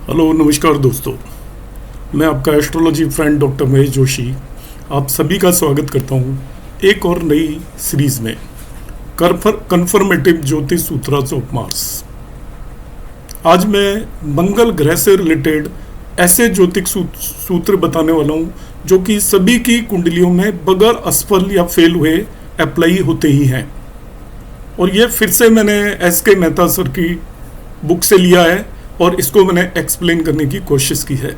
Hello नमस्कार दोस्तों, मैं आपका astrology friend doctor Mahesh Joshi आप सभी का स्वागत करता हूँ एक और नई सीरीज में कन्फर्मेटिव ज्योतिष सूत्रास ऑफ मार्स। आज मैं मंगल ग्रह से रिलेटेड ऐसे ज्योतिष सूत्र बताने वाला हूँ जो कि सभी की कुंडलियों में बगैर असफल या फेल हुए अप्लाई होते ही हैं। और ये फिर से मैंने SK मेहता सर की बुक से लिया है और इसको मैंने एक्सप्लेन करने की कोशिश की है।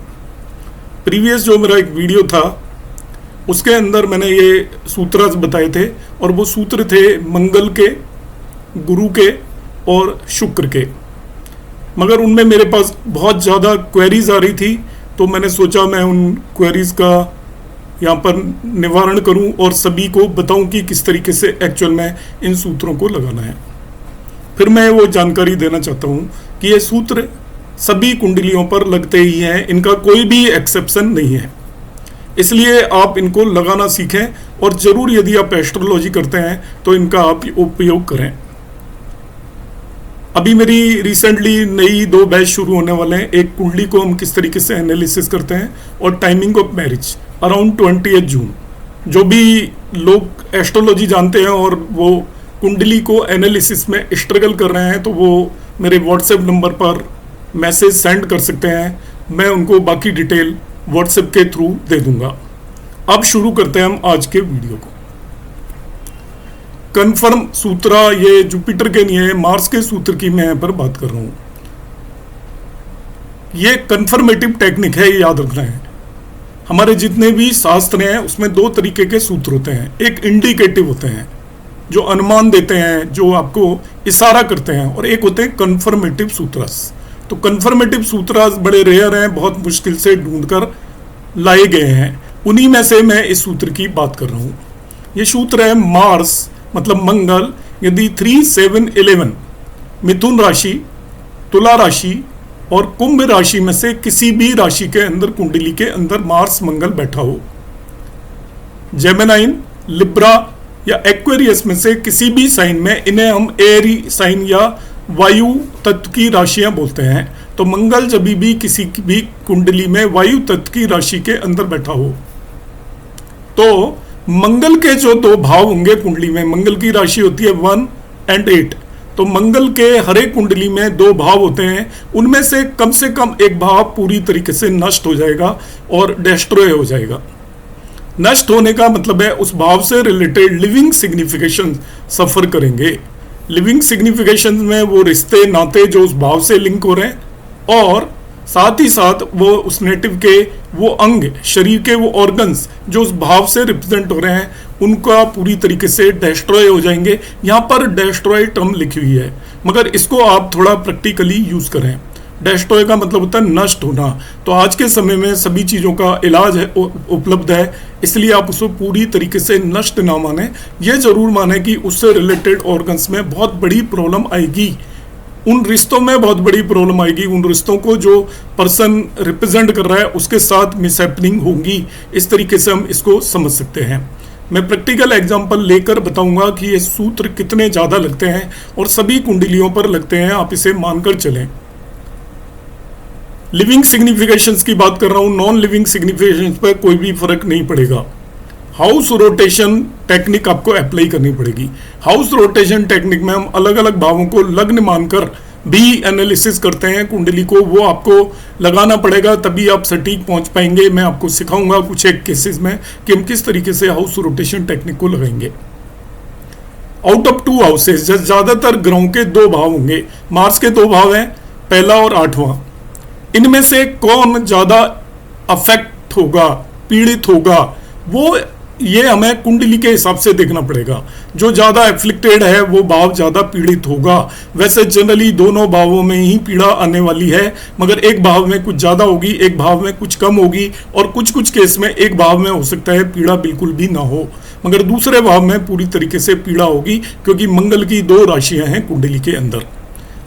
प्रीवियस जो मेरा एक वीडियो था उसके अंदर मैंने ये सूत्र बताए थे और वो सूत्र थे मंगल के, गुरु के और शुक्र के। मगर उनमें मेरे पास बहुत ज़्यादा क्वेरीज आ रही थी तो मैंने सोचा मैं उन क्वेरीज का यहाँ पर निवारण करूँ और सभी को बताऊँ कि किस तरीके से एक्चुअल में इन सूत्रों को लगाना है। फिर मैं वो जानकारी देना चाहता हूँ कि ये सूत्र सभी कुंडलियों पर लगते ही हैं, इनका कोई भी एक्सेप्शन नहीं है। इसलिए आप इनको लगाना सीखें और ज़रूर यदि आप एस्ट्रोलॉजी करते हैं तो इनका आप उपयोग करें। अभी मेरी रिसेंटली नई 2 बैच शुरू होने वाले हैं। एक कुंडली को हम किस तरीके से एनालिसिस करते हैं और टाइमिंग ऑफ मैरिज अराउंड 28 जून। जो भी लोग एस्ट्रोलॉजी जानते हैं और वो कुंडली को एनालिसिस में स्ट्रगल कर रहे हैं तो वो मेरे व्हाट्सएप नंबर पर मैसेज सेंड कर सकते हैं, मैं उनको बाकी डिटेल व्हाट्सएप के थ्रू दे दूंगा। अब शुरू करते हैं हम आज के वीडियो को। कन्फर्म सूत्रा ये जुपिटर के नहीं है, मार्स के सूत्र की मैं यहाँ पर बात कर रहा हूँ। ये कन्फर्मेटिव टेक्निक है, ये याद रखना है। हमारे जितने भी शास्त्र हैं उसमें 2 तरीके के सूत्र होते हैं। एक इंडिकेटिव होते हैं जो अनुमान देते हैं, जो आपको इशारा करते हैं, और एक होते हैं कन्फर्मेटिव सूत्रास। तो कन्फर्मेटिव सूत्रास बड़े रेयर हैं, बहुत मुश्किल से ढूंढकर लाए गए हैं। उन्हीं में से मैं इस सूत्र की बात कर रहा हूँ। ये सूत्र है मार्स मतलब मंगल यदि 3, 7, 11 मिथुन राशि, तुला राशि और कुंभ राशि में से किसी भी राशि के अंदर कुंडली के अंदर मार्स मंगल बैठा हो, जेमिनाइन, लिब्रा या एक्वेरियस में से किसी भी साइन में, इन्हें हम एरी साइन या वायु तत्व की राशियां बोलते हैं। तो मंगल जब भी किसी भी कुंडली में वायु तत्व की राशि के अंदर बैठा हो तो मंगल के जो 2 भाव होंगे कुंडली में, मंगल की राशि होती है 1 और 8, तो मंगल के हर एक कुंडली में 2 भाव होते हैं। उनमें से कम एक भाव पूरी तरीके से नष्ट हो जाएगा और डिस्ट्रॉय हो जाएगा। नष्ट होने का मतलब है उस भाव से रिलेटेड लिविंग सिग्निफिकेशन सफर करेंगे। लिविंग सिग्निफिकेशन में वो रिश्ते नाते जो उस भाव से लिंक हो रहे हैं और साथ ही साथ वो उस नेटिव के वो अंग, शरीर के वो ऑर्गन्स जो उस भाव से रिप्रेजेंट हो रहे हैं उनका पूरी तरीके से डिस्ट्रॉय हो जाएंगे। यहाँ पर डिस्ट्रॉय टर्म लिखी हुई है मगर इसको आप थोड़ा प्रैक्टिकली यूज करें। डिस्ट्रॉय का मतलब होता है नष्ट होना। तो आज के समय में सभी चीज़ों का इलाज है, उपलब्ध है, इसलिए आप उसको पूरी तरीके से नष्ट ना माने। ये जरूर माने कि उससे रिलेटेड ऑर्गन्स में बहुत बड़ी प्रॉब्लम आएगी, उन रिश्तों में बहुत बड़ी प्रॉब्लम आएगी, उन रिश्तों को जो पर्सन रिप्रेजेंट कर रहा है उसके साथ मिसहैपनिंग होंगी। इस तरीके से हम इसको समझ सकते हैं। मैं प्रैक्टिकल एग्जांपल लेकर बताऊंगा कि ये सूत्र कितने ज़्यादा लगते हैं और सभी कुंडलियों पर लगते हैं, आप इसे मानकर चलें। लिविंग सिग्निफिकेशंस की बात कर रहा हूँ, नॉन लिविंग सिग्निफिकेशंस पर कोई भी फर्क नहीं पड़ेगा। हाउस रोटेशन टेक्निक आपको अप्लाई करनी पड़ेगी। हाउस रोटेशन टेक्निक में हम अलग अलग भावों को लग्न मानकर भी एनालिसिस करते हैं कुंडली को, वो आपको लगाना पड़ेगा तभी आप सटीक पहुंच पाएंगे। मैं आपको सिखाऊंगा कुछ एक केसेस में कि हम किस तरीके से हाउस रोटेशन टेक्निक को लगाएंगे। आउट ऑफ 2 हाउसेज, ज्यादातर ग्रहों के 2 भाव होंगे। मार्स के 2 भाव हैं, पहला और 8वां। इनमें से कौन ज्यादा अफेक्ट होगा, पीड़ित होगा, वो ये हमें कुंडली के हिसाब से देखना पड़ेगा। जो ज्यादा एफ्लिक्टेड है वो भाव ज्यादा पीड़ित होगा। वैसे जनरली दोनों भावों में ही पीड़ा आने वाली है, मगर एक भाव में कुछ ज्यादा होगी, एक भाव में कुछ कम होगी, और कुछ केस में एक भाव में हो सकता है पीड़ा बिल्कुल भी ना हो, मगर दूसरे भाव में पूरी तरीके से पीड़ा होगी, क्योंकि मंगल की 2 राशियां हैं कुंडली के अंदर।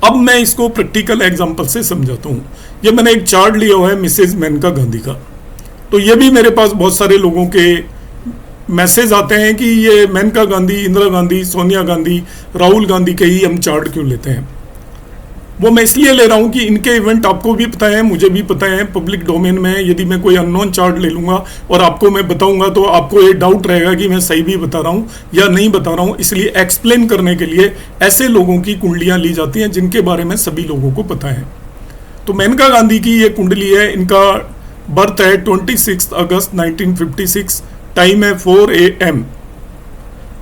अब मैं इसको प्रैक्टिकल एग्जांपल से समझाता हूँ। ये मैंने एक चार्ट लिया हुआ है मिसेज मेनका गांधी का। तो ये भी मेरे पास बहुत सारे लोगों के मैसेज आते हैं कि ये मेनका गांधी, इंदिरा गांधी, सोनिया गांधी, राहुल गांधी के ही हम चार्ट क्यों लेते हैं। वो मैं इसलिए ले रहा हूँ कि इनके इवेंट आपको भी पता है, मुझे भी पता है, पब्लिक डोमेन में। यदि मैं कोई अननोन चार्ट ले लूंगा और आपको मैं बताऊंगा तो आपको ये डाउट रहेगा कि मैं सही भी बता रहा हूँ या नहीं बता रहा हूँ। इसलिए एक्सप्लेन करने के लिए ऐसे लोगों की कुंडलियां ली जाती हैं जिनके बारे में सभी लोगों को पता है। तो मेनका गांधी की ये कुंडली है, इनका बर्थ है 26 अगस्त 1956, टाइम है 4 AM।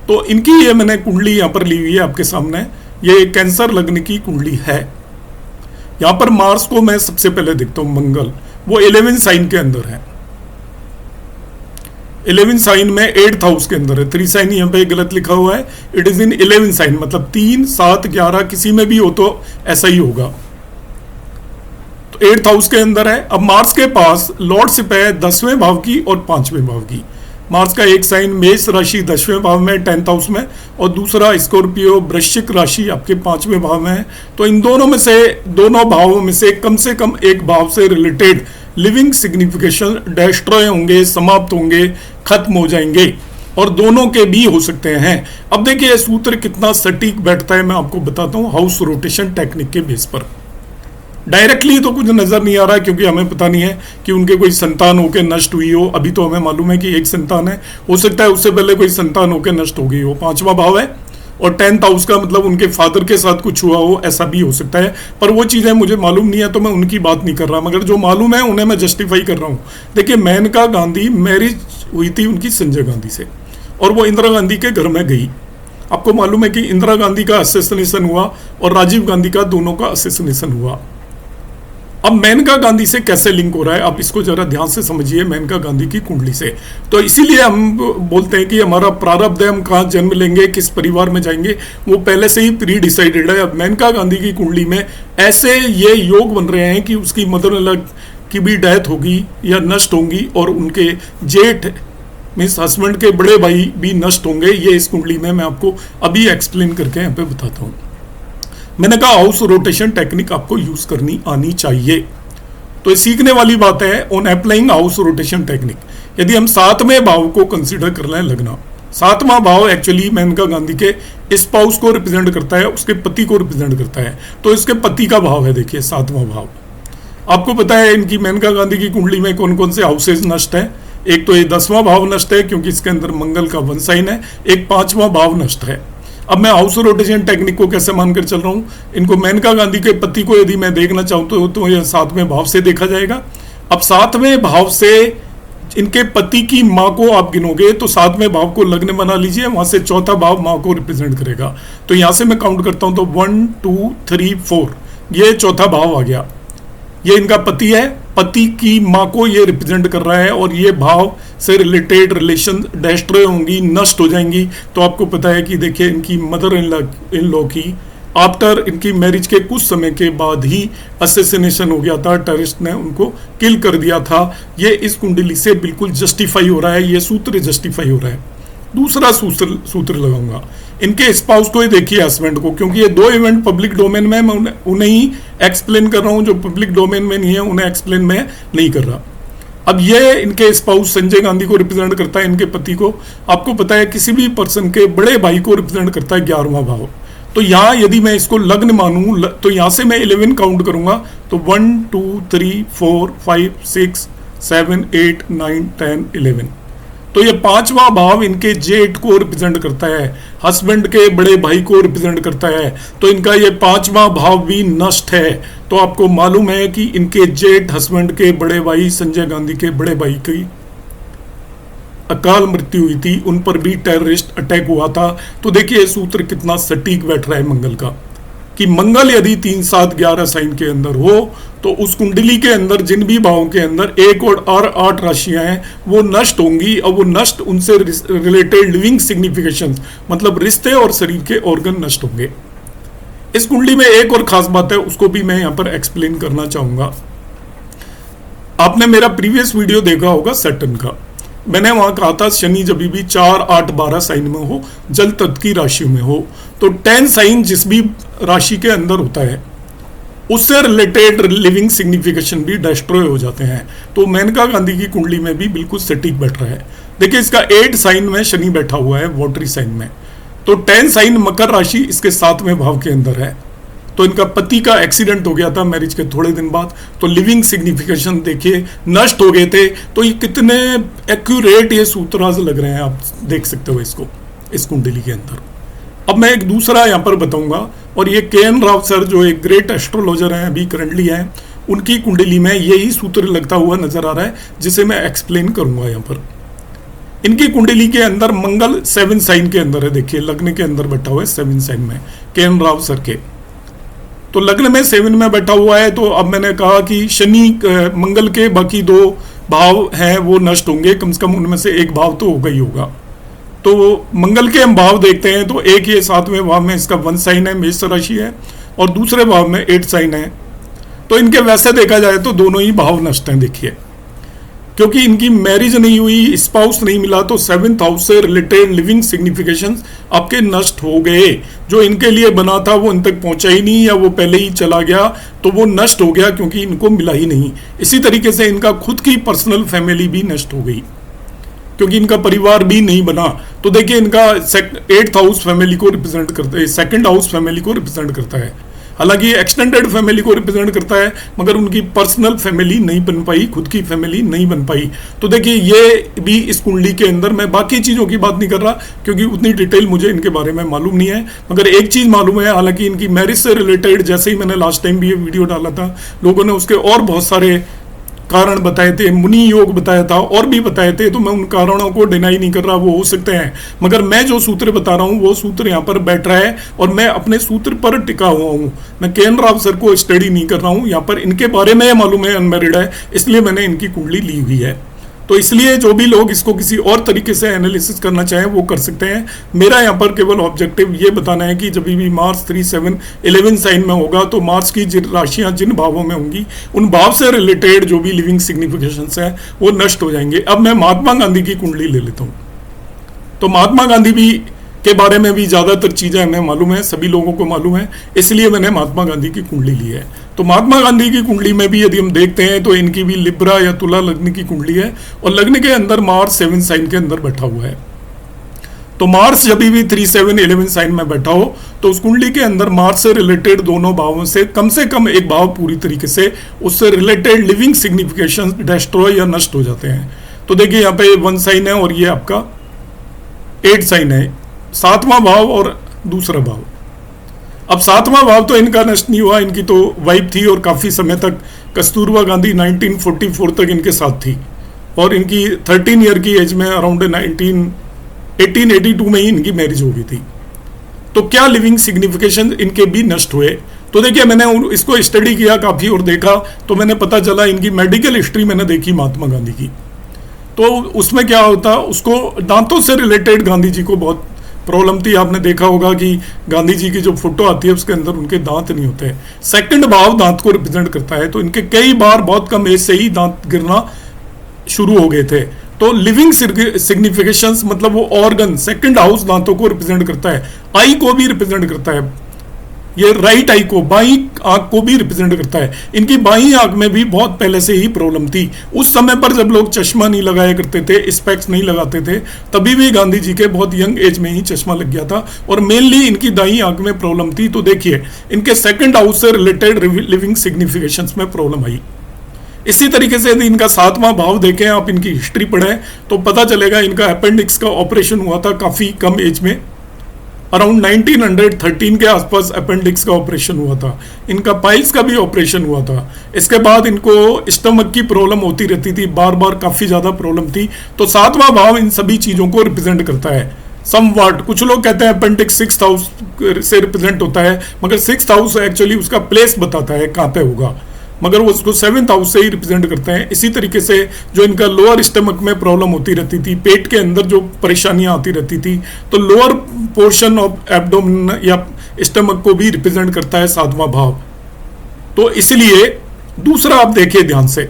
तो इनकी ये मैंने कुंडली यहाँ पर ली हुई है आपके सामने। ये कैंसर लग्न की कुंडली है। यहाँ पर मार्स को मैं सबसे पहले देखता हूँ, मंगल वो 11 साइन के अंदर है। 11 साइन में 8th हाउस के अंदर है। 3 साइन यहाँ पे गलत लिखा हुआ है, इट इज इन 11 साइन, मतलब 3, 7, 11 किसी में भी हो तो ऐसा ही होगा। तो 8th हाउस के अंदर है। अब मार्स के पास लॉर्डशिप है 10वें भाव की और 5वें भाव की। मार्स का एक साइन मेष राशि 10वें भाव में 10th हाउस में, और दूसरा स्कॉर्पियो वृश्चिक राशि आपके 5वें भाव में है। तो इन दोनों भावों में से कम एक भाव से रिलेटेड लिविंग सिग्निफिकेशन डिस्ट्रॉय होंगे, समाप्त होंगे, खत्म हो जाएंगे, और दोनों के भी हो सकते हैं। अब देखिए सूत्र कितना सटीक बैठता है, मैं आपको बताता हूँ हाउस रोटेशन टेक्निक के बेस पर। डायरेक्टली तो कुछ नजर नहीं आ रहा है क्योंकि हमें पता नहीं है कि उनके कोई संतान होकर नष्ट हुई हो। अभी तो हमें मालूम है कि एक संतान है, हो सकता है उससे पहले कोई संतान होकर नष्ट हो गई हो। 5वां भाव है और 10th हाउस का मतलब उनके फादर के साथ कुछ हुआ हो, ऐसा भी हो सकता है। पर वो चीजें मुझे मालूम नहीं है तो मैं उनकी बात नहीं कर रहा, मगर जो मालूम है उन्हें मैं जस्टिफाई कर रहा हूँ। देखिए मेनका गांधी मैरिज हुई थी उनकी संजय गांधी से, और वो इंदिरा गांधी के घर में गई। आपको मालूम है कि इंदिरा गांधी का असैसिनेशन हुआ और राजीव गांधी का, दोनों का असैसिनेशन हुआ। अब मेनका गांधी से कैसे लिंक हो रहा है, आप इसको जरा ध्यान से समझिए मेनका गांधी की कुंडली से। तो इसीलिए हम बोलते हैं कि हमारा प्रारब्ध है, हम कहाँ जन्म लेंगे, किस परिवार में जाएंगे, वो पहले से ही प्री डिसाइडेड है। अब मेनका गांधी की कुंडली में ऐसे ये योग बन रहे हैं कि उसकी मदर इन लॉ की भी डेथ होगी या नष्ट होंगी, और उनके जेठ मीन्स हस्बैंड के बड़े भाई भी नष्ट होंगे। ये इस कुंडली में मैं आपको अभी एक्सप्लेन करके यहाँ पे बताता हूँ। मैंने कहा हाउस रोटेशन टेक्निक आपको यूज करनी आनी चाहिए, तो सीखने वाली बात है on applying house rotation technique. यदि हम 7वें भाव को कंसीडर कर लें, लगना 7वां भाव एक्चुअली मेनका गांधी के स्पाउस को रिप्रेजेंट करता है, उसके पति को रिप्रेजेंट करता है। तो इसके पति का भाव है, देखिए 7वां भाव। आपको पता है इनकी मेनका गांधी की कुंडली में कौन कौन से हाउसेज नष्ट है। एक तो ये 10वां भाव नष्ट है क्योंकि इसके अंदर मंगल का 1 साइन है, एक 5वां भाव नष्ट है। अब मैं हाउस रोटेशन टेक्निक को कैसे मानकर चल रहा हूं, इनको मेनका गांधी के पति को यदि मैं देखना चाहूँ तो यह 7वें भाव से देखा जाएगा। अब 7वें भाव से इनके पति की माँ को आप गिनोगे तो 7वें भाव को लग्न बना लीजिए, वहां से 4था भाव माँ को रिप्रेजेंट करेगा। तो यहां से मैं काउंट करता हूं तो 1 2 3 4, ये 4था भाव आ गया। ये इनका पति है, पति की माँ को ये रिप्रेजेंट कर रहा है, और ये भाव से रिलेटेड रिलेशन डिस्ट्रॉय होंगी, नष्ट हो जाएंगी। तो आपको पता है कि देखिए इनकी मदर इन लॉ की आफ्टर इनकी मैरिज के कुछ समय के बाद ही असैसिनेशन हो गया था, टेररिस्ट ने उनको किल कर दिया था। ये इस कुंडली से बिल्कुल जस्टिफाई हो रहा है, ये सूत्र जस्टिफाई हो रहा है। दूसरा सूत्र लगाऊंगा, इनके स्पाउस को ही देखिए, हस्बैंड को, क्योंकि ये 2 इवेंट पब्लिक डोमेन में, मैं उन्हें ही एक्सप्लेन कर रहा हूं, जो पब्लिक डोमेन में नहीं है उन्हें एक्सप्लेन मैं नहीं कर रहा। अब ये इनके स्पाउस संजय गांधी को रिप्रेजेंट करता है, इनके पति को। आपको पता है किसी भी पर्सन के बड़े भाई को रिप्रेजेंट करता है 11वां भाव। तो यहाँ यदि मैं इसको लग्न मानूं तो यहां से मैं 11 काउंट करूंगा तो 1 2 3 4 5 6 7 8 9 10 11। तो ये 5वां भाव इनके जेठ को रिप्रेजेंट करता है, हस्बैंड के बड़े भाई को रिप्रेजेंट करता है। तो इनका ये 5वां भाव भी नष्ट है। तो आपको मालूम है कि इनके जेठ हस्बैंड के बड़े भाई, संजय गांधी के बड़े भाई की अकाल मृत्यु हुई थी, उन पर भी टेररिस्ट अटैक हुआ था। तो देखिए सूत्र कितना सटीक बैठ रहा है मंगल का, कि मंगल यदि 3 7 11 साइन के अंदर हो तो उस कुंडली के अंदर जिन भी भावों के अंदर 1 और 8 राशियां हैं वो नष्ट होंगी, और वो नष्ट उनसे रिलेटेड लिविंग सिग्निफिकेशन मतलब रिश्ते और शरीर के ऑर्गन नष्ट होंगे। इस कुंडली में एक और खास बात है, उसको भी मैं यहां पर एक्सप्लेन करना चाहूंगा। आपने मेरा प्रीवियस वीडियो देखा होगा सैटर्न का, मैंने वहां कहा था शनि जब भी 4 8 12 साइन में हो, जल तत्व की राशि में हो, तो 10 साइन जिस भी राशि के अंदर होता है उससे रिलेटेड लिविंग सिग्निफिकेशन भी डिस्ट्रॉय हो जाते हैं। तो मेनका गांधी की कुंडली में भी बिल्कुल सटीक बैठ रहा है। देखिए इसका 8 साइन में शनि बैठा हुआ है, वोटरी साइन में, तो 10 साइन मकर राशि इसके 7वें भाव के अंदर है। तो इनका पति का एक्सीडेंट हो गया था मैरिज के थोड़े दिन बाद, तो लिविंग सिग्निफिकेशन देखिए नष्ट हो गए थे। तो ये कितने एक्यूरेट ये सूत्राज लग रहे हैं, आप देख सकते हो इसको इस कुंडली के अंदर। अब मैं एक दूसरा यहाँ पर बताऊंगा, और ये के.एन. राव सर जो एक ग्रेट एस्ट्रोलॉजर हैं, अभी करंटली हैं, उनकी कुंडली में यही सूत्र लगता हुआ नजर आ रहा है, जिसे मैं एक्सप्लेन करूंगा यहाँ पर। इनकी कुंडली के अंदर मंगल 7 साइन के अंदर है, देखिए लग्न के अंदर बैठा हुआ है 7 साइन में के.एन. राव सर के। तो लग्न में 7 में बैठा हुआ है, तो अब मैंने कहा कि शनि मंगल के बाकी 2 भाव हैं वो नष्ट होंगे, कम से कम उनमें से एक भाव तो होगा ही होगा। तो मंगल के हम भाव देखते हैं, तो एक ये 7वें भाव में इसका 1 साइन है, मेष राशि है, और दूसरे भाव में 8 साइन है। तो इनके वैसे देखा जाए तो दोनों ही भाव नष्ट हैं, देखिए, क्योंकि इनकी मैरिज नहीं हुई, स्पाउस नहीं मिला, तो 7th हाउस से रिलेटेड लिविंग सिग्निफिकेशंस आपके नष्ट हो गए। जो इनके लिए बना था वो इन तक पहुंचा ही नहीं, या वो पहले ही चला गया, तो वो नष्ट हो गया क्योंकि इनको मिला ही नहीं। इसी तरीके से इनका खुद की पर्सनल फैमिली भी नष्ट हो गई, क्योंकि इनका परिवार भी नहीं बना। तो देखिए इनका 8th हाउस फैमिली को रिप्रेजेंट करता है, 2nd हाउस फैमिली को रिप्रेजेंट करता है, हालांकि एक्सटेंडेड फैमिली को रिप्रेजेंट करता है, मगर उनकी पर्सनल फैमिली नहीं बन पाई, खुद की फैमिली नहीं बन पाई। तो देखिए ये भी इस कुंडली के अंदर, मैं बाकी चीज़ों की बात नहीं कर रहा क्योंकि उतनी डिटेल मुझे इनके बारे में मालूम नहीं है, मगर एक चीज़ मालूम है, हालांकि इनकी मैरिज से रिलेटेड, जैसे ही मैंने लास्ट टाइम भी ये वीडियो डाला था, लोगों ने उसके और बहुत सारे कारण बताए थे, मुनि योग बताया था, और भी बताए थे, तो मैं उन कारणों को डिनाई नहीं कर रहा, वो हो सकते हैं, मगर मैं जो सूत्र बता रहा हूँ वो सूत्र यहाँ पर बैठ रहा है, और मैं अपने सूत्र पर टिका हुआ हूँ। मैं के.एन. राव सर को स्टडी नहीं कर रहा हूँ, यहाँ पर इनके बारे में मालूम है अनमेरिड है, इसलिए मैंने इनकी कुंडली ली हुई है। तो इसलिए जो भी लोग इसको किसी और तरीके से एनालिसिस करना चाहें वो कर सकते हैं। मेरा यहाँ पर केवल ऑब्जेक्टिव ये बताना है कि जब भी मार्स 3, 7, 11 साइन में होगा, तो मार्स की जिन राशियाँ जिन भावों में होंगी, उन भाव से रिलेटेड जो भी लिविंग सिग्निफिकेशंस है वो नष्ट हो जाएंगे। अब मैं महात्मा गांधी की कुंडली ले लेता हूँ। तो महात्मा गांधी भी के बारे में भी ज़्यादातर चीज़ें हमें मालूम है, सभी लोगों को मालूम है, इसलिए मैंने महात्मा गांधी की कुंडली ली है। तो महात्मा गांधी की कुंडली में भी यदि हम देखते हैं तो इनकी भी लिब्रा या तुला लग्न की कुंडली है, और लग्न के अंदर मार्स 7 साइन के अंदर बैठा हुआ है। तो मार्स जब भी 3, 7, 11 साइन में बैठा हो, तो उस कुंडली के अंदर मार्स से रिलेटेड दोनों भावों से कम एक भाव पूरी तरीके से उससे रिलेटेड लिविंग सिग्निफिकेशन डिस्ट्रॉय या नष्ट हो जाते हैं। तो देखिए यहाँ पे 1 साइन है, और ये आपका 8 साइन है, 7वां भाव और दूसरा भाव। अब 7वां भाव तो इनका नष्ट नहीं हुआ, इनकी तो वाइफ थी, और काफ़ी समय तक कस्तूरबा गांधी 1944 तक इनके साथ थी, और इनकी 13 ईयर की एज में अराउंड 1882 में ही इनकी मैरिज हो गई थी। तो क्या लिविंग सिग्निफिकेशन इनके भी नष्ट हुए? तो देखिए मैंने इसको स्टडी किया काफ़ी और देखा, तो मैंने पता चला इनकी मेडिकल हिस्ट्री मैंने देखी महात्मा गांधी की। तो उसमें क्या होता, उसको दांतों से रिलेटेड गांधी जी को बहुत प्रॉब्लम थी। आपने देखा होगा कि गांधी जी की जो फोटो आती है उसके अंदर उनके दांत नहीं होते। 2nd भाव दांत को रिप्रेजेंट करता है, तो इनके कई बार बहुत कम एज से ही दांत गिरना शुरू हो गए थे। तो लिविंग सिग्निफिकेशंस मतलब वो ऑर्गन, 2nd हाउस दांतों को रिप्रेजेंट करता है, आई को भी रिप्रेजेंट करता है, ये राइट आई को, बाई आंख को भी रिप्रेजेंट करता है। इनकी बाई आंख में भी बहुत पहले से ही प्रॉब्लम थी। उस समय पर जब लोग चश्मा नहीं लगाया करते थे, स्पेक्स नहीं लगाते थे, तभी भी गांधी जी के बहुत यंग एज में ही चश्मा लग गया था, और मेनली इनकी दाई आंख में प्रॉब्लम थी। तो देखिए इनके 2nd हाउस से रिलेटेड लिविंग सिग्निफिकेशंस में प्रॉब्लम आई। इसी तरीके से यदि इनका 7वां भाव देखें, आप इनकी हिस्ट्री पढ़ें तो पता चलेगा इनका अपेंडिक्स का ऑपरेशन हुआ था काफ़ी कम एज में, अराउंड 1913 के आसपास अपेंडिक्स का ऑपरेशन हुआ था। इनका पाइल्स का भी ऑपरेशन हुआ था। इसके बाद इनको स्टमक की प्रॉब्लम होती रहती थी, बार बार काफ़ी ज़्यादा प्रॉब्लम थी। तो 7वां भाव इन सभी चीज़ों को रिप्रेजेंट करता है समवॉट। कुछ लोग कहते हैं अपेंडिक्स 6th हाउस से रिप्रेजेंट होता है, मगर 6th हाउस एक्चुअली उसका प्लेस बताता है कहाँ पे होगा, मगर वो उसको 7th हाउस से ही रिप्रेजेंट करते हैं। इसी तरीके से जो इनका लोअर स्टमक में प्रॉब्लम होती रहती थी, पेट के अंदर जो परेशानियां आती रहती थी, तो लोअर पोर्शन ऑफ एब्डोमेन या स्टमक को भी रिप्रेजेंट करता है 7वां भाव। तो इसलिए दूसरा आप देखिए ध्यान से,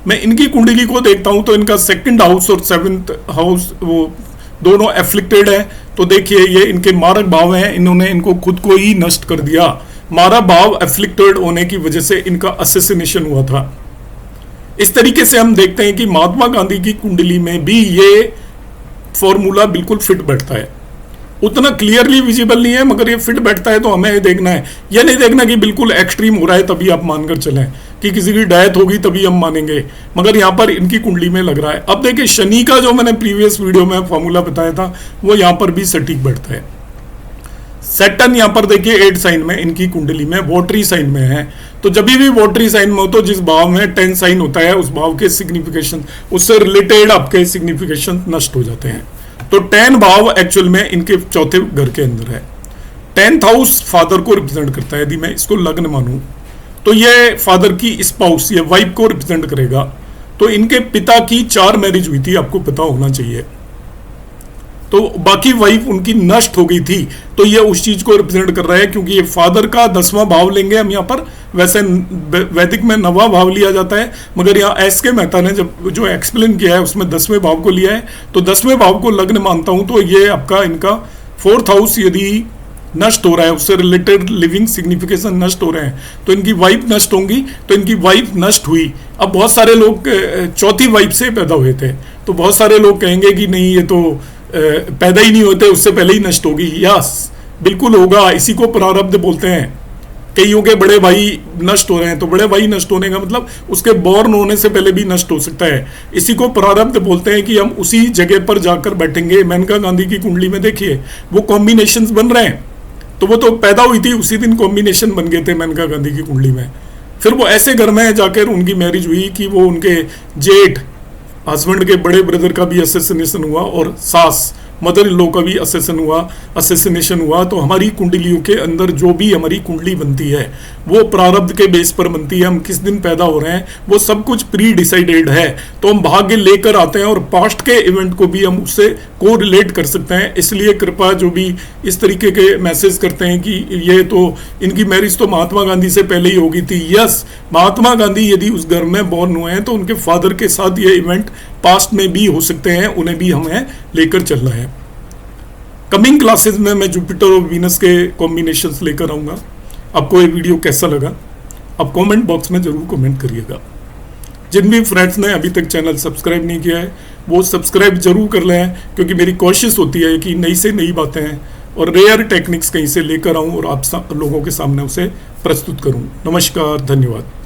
मैं इनकी कुंडली को देखता हूं तो इनका 2nd हाउस और 7th हाउस वो दोनों एफ्लिक्टेड है। तो देखिए ये इनके मारक भाव हैं, इन्होंने इनको खुद को ही नष्ट कर दिया। मारा भाव एफ्लिक्टेड होने की वजह से इनका असैसिनेशन हुआ था। इस तरीके से हम देखते हैं कि महात्मा गांधी की कुंडली में भी ये फॉर्मूला बिल्कुल फिट बैठता है। उतना क्लियरली विजिबल नहीं है, मगर ये फिट बैठता है तो हमें ये देखना है। ये नहीं देखना कि बिल्कुल एक्सट्रीम हो रहा है तभी आप मानकर चलें कि किसी की डेथ होगी तभी हम मानेंगे, मगर यहाँ पर इनकी कुंडली में लग रहा है। अब देखिए शनि का जो मैंने प्रीवियस वीडियो में फॉर्मूला बताया था वो यहाँ पर भी सटीक बैठता है। सैटर्न यहाँ पर देखिए 8 साइन में इनकी कुंडली में वोटरी साइन में है, तो जब भी वोटरी साइन में हो तो जिस भाव में 10 साइन होता है उस भाव के सिग्निफिकेशन, उससे रिलेटेड आपके सिग्निफिकेशन नष्ट हो जाते हैं। तो 10 भाव एक्चुअल में इनके चौथे घर के अंदर है। 10th हाउस फादर को रिप्रेजेंट करता है। यदि मैं इसको लग्न मानूं तो ये फादर की स्पाउस या वाइफ को रिप्रेजेंट करेगा। तो इनके पिता की 4 मैरिज हुई थी, आपको पता होना चाहिए। तो बाकी वाइफ उनकी नष्ट हो गई थी, तो ये उस चीज को रिप्रेजेंट कर रहा है, क्योंकि ये फादर का 10वां भाव लेंगे हम यहाँ पर। वैसे वैदिक में 9वां भाव लिया जाता है, मगर यहाँ एस के मेहता ने जब जो एक्सप्लेन किया है उसमें 10वें भाव को लिया है। तो 10वें भाव को लग्न मानता हूं, तो ये आपका इनका 4th हाउस यदि नष्ट हो रहा है, उससे रिलेटेड लिविंग सिग्निफिकेशन नष्ट हो रहे हैं, तो इनकी वाइफ नष्ट होंगी। तो इनकी वाइफ नष्ट हुई। अब बहुत सारे लोग चौथी वाइफ से पैदा हुए थे, तो बहुत सारे लोग कहेंगे कि नहीं ये तो पैदा ही नहीं होते, उससे पहले ही नष्ट होगी। यस, बिल्कुल होगा, इसी को प्रारब्ध बोलते हैं। कईयों के बड़े भाई नष्ट हो रहे हैं, तो बड़े भाई नष्ट होने का मतलब उसके बॉर्न होने से पहले भी नष्ट हो सकता है। इसी को प्रारब्ध बोलते हैं कि हम उसी जगह पर जाकर बैठेंगे। मेनका गांधी की कुंडली में देखिए वो कॉम्बिनेशंस बन रहे हैं, तो वो तो पैदा हुई थी उसी दिन कॉम्बिनेशन बन गए थे मेनका गांधी की कुंडली में। फिर वो ऐसे घर में जाकर उनकी मैरिज हुई कि वो उनके जेठ हस्बैंड के बड़े ब्रदर का भी असैसिनेशन हुआ और सास मदर इन लॉ का भी असैसिनेशन हुआ। तो हमारी कुंडलियों के अंदर जो भी हमारी कुंडली बनती है वो प्रारब्ध के बेस पर बनती है। हम किस दिन पैदा हो रहे हैं वो सब कुछ प्री डिसाइडेड है, तो हम भाग्य लेकर आते हैं और पास्ट के इवेंट को भी हम उससे को रिलेट कर सकते हैं। इसलिए कृपा जो भी इस तरीके के मैसेज करते हैं कि ये तो इनकी मैरिज तो महात्मा गांधी से पहले ही हो गई थी। यस, महात्मा गांधी यदि उस घर में बॉर्न हुए हैं तो उनके फादर के साथ ये इवेंट पास्ट में भी हो सकते हैं, उन्हें भी हमें लेकर चलना है। कमिंग क्लासेस में मैं जुपिटर और वीनस के कॉम्बिनेशंस लेकर आऊंगा। आपको ये वीडियो कैसा लगा आप कमेंट बॉक्स में जरूर कमेंट करिएगा। जिन भी फ्रेंड्स ने अभी तक चैनल सब्सक्राइब नहीं किया है वो सब्सक्राइब जरूर कर लें, क्योंकि मेरी कोशिश होती है कि नई से नई बातें और रेयर टेक्निक्स कहीं से लेकर आऊं और आप लोगों के सामने उसे प्रस्तुत करूं। नमस्कार, धन्यवाद।